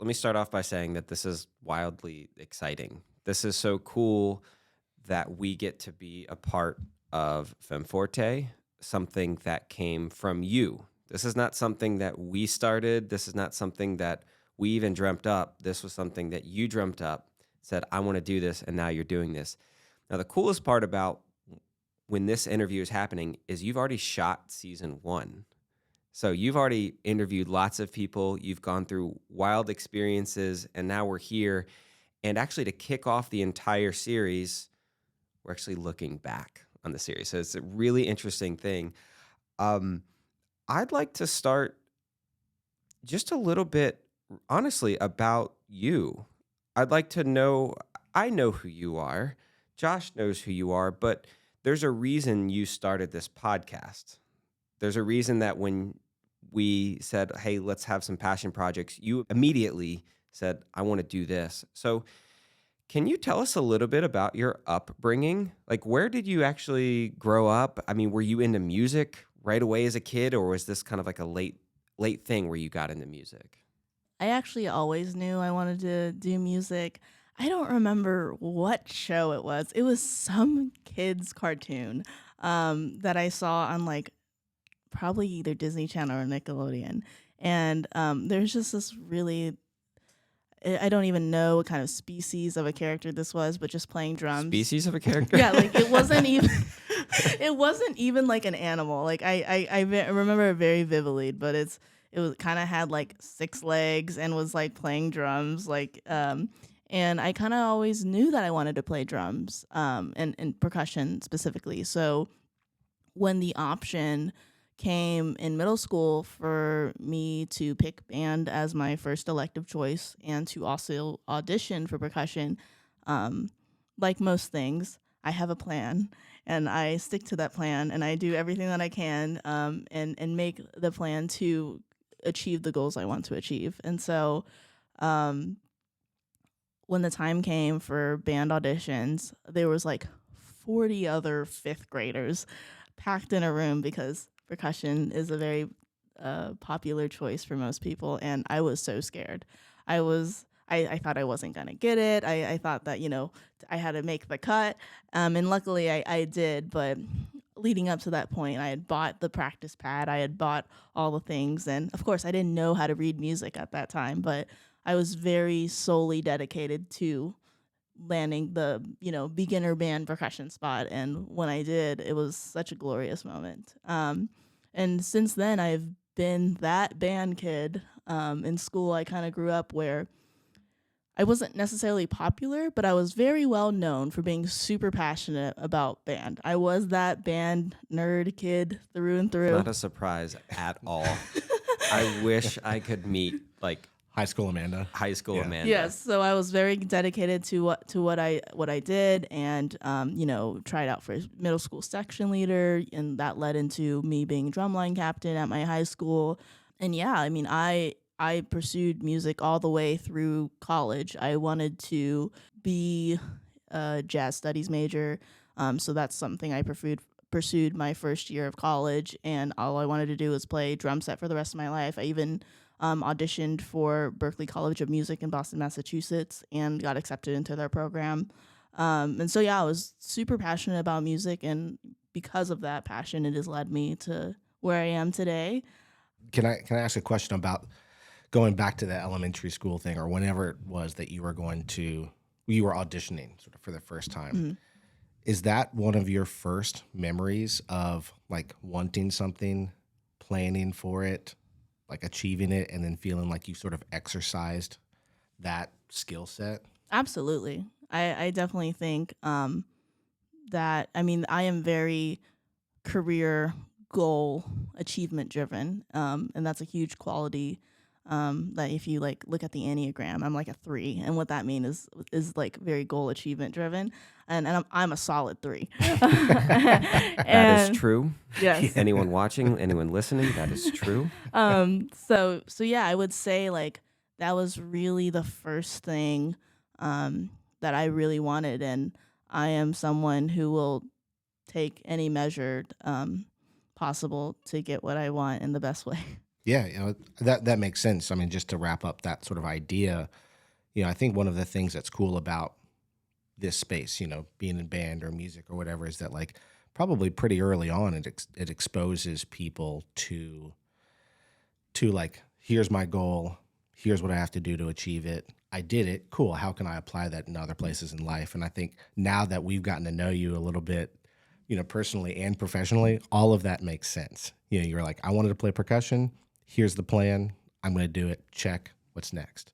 let me start off by saying that this is wildly exciting. This is so cool that we get to be a part of Fem Forte, something that came from you. This is not something that we started. This is not something that we even dreamt up. This was something that you dreamt up, said, I want to do this, and now you're doing this. Now, the coolest part about when this interview is happening is you've already shot season 1. So you've already interviewed lots of people. You've gone through wild experiences, and now we're here. And actually, to kick off the entire series, we're actually looking back on the series. So it's a really interesting thing. I'd like to start just a little bit, honestly, about you. I'd like to know, I know who you are. Josh knows who you are, but there's a reason you started this podcast. There's a reason that when we said, hey, let's have some passion projects, you immediately said, I want to do this. So can you tell us a little bit about your upbringing? Like, where did you actually grow up? I mean, were you into music right away as a kid, or was this kind of like a late thing where you got into music? I actually always knew I wanted to do music. I don't remember what show it was. It was some kids' cartoon that I saw on like probably either Disney Channel or Nickelodeon. And there's just this really, I don't even know what kind of species of a character this was, but just playing drums. Species of a character? Yeah, like it wasn't even, it wasn't even like an animal. Like I remember it very vividly, but it was kind of had like 6 legs and was like playing drums, and I kind of always knew that I wanted to play drums, and percussion specifically. So when the option came in middle school for me to pick band as my first elective choice and to also audition for percussion, like most things, I have a plan and I stick to that plan and I do everything that I can, and make the plan to achieve the goals I want to achieve. And so when the time came for band auditions, there was like 40 other 5th graders packed in a room because percussion is a very popular choice for most people, and I was so scared. I thought I wasn't gonna get it. I thought that I had to make the cut, and luckily I did. But leading up to that point, I had bought the practice pad. I had bought all the things, and of course, I didn't know how to read music at that time. But I was very solely dedicated to landing the beginner band percussion spot, and when I did, it was such a glorious moment. And since then, I've been that band kid. In school, I kind of grew up where I wasn't necessarily popular, but I was very well known for being super passionate about band. I was that band nerd kid through and through. Not a surprise at all. I wish I could meet like High School Amanda. Amanda. Yes, so I was very dedicated to what I did, and tried out for middle school section leader, and that led into me being drumline captain at my high school. And yeah, I mean, I pursued music all the way through college. I wanted to be a jazz studies major, so that's something I pursued my first year of college, and all I wanted to do was play drum set for the rest of my life. I even auditioned for Berklee College of Music in Boston, Massachusetts, and got accepted into their program. And so, yeah, I was super passionate about music, and because of that passion, it has led me to where I am today. Can I ask a question about going back to the elementary school thing, or whenever it was that you were auditioning sort of for the first time? Mm-hmm. Is that one of your first memories of like wanting something, planning for it, like achieving it, and then feeling like you sort of exercised that skill set? Absolutely. I definitely think that, I mean, I am very career goal achievement driven, and that's a huge quality that if you like look at the Enneagram, I'm like a 3, and what that means is like very goal achievement driven, and I'm a solid 3. That is true. Yes. Anyone watching, anyone listening, that is true. So yeah, I would say like that was really the first thing that I really wanted, and I am someone who will take any measure possible to get what I want in the best way. Yeah, that makes sense. I mean, just to wrap up that sort of idea, I think one of the things that's cool about this space, being in band or music or whatever, is that like probably pretty early on it exposes people to like, here's my goal, here's what I have to do to achieve it. I did it. Cool. How can I apply that in other places in life? And I think now that we've gotten to know you a little bit, personally and professionally, all of that makes sense. You're like, I wanted to play percussion. Here's the plan. I'm going to do it. Check. What's next?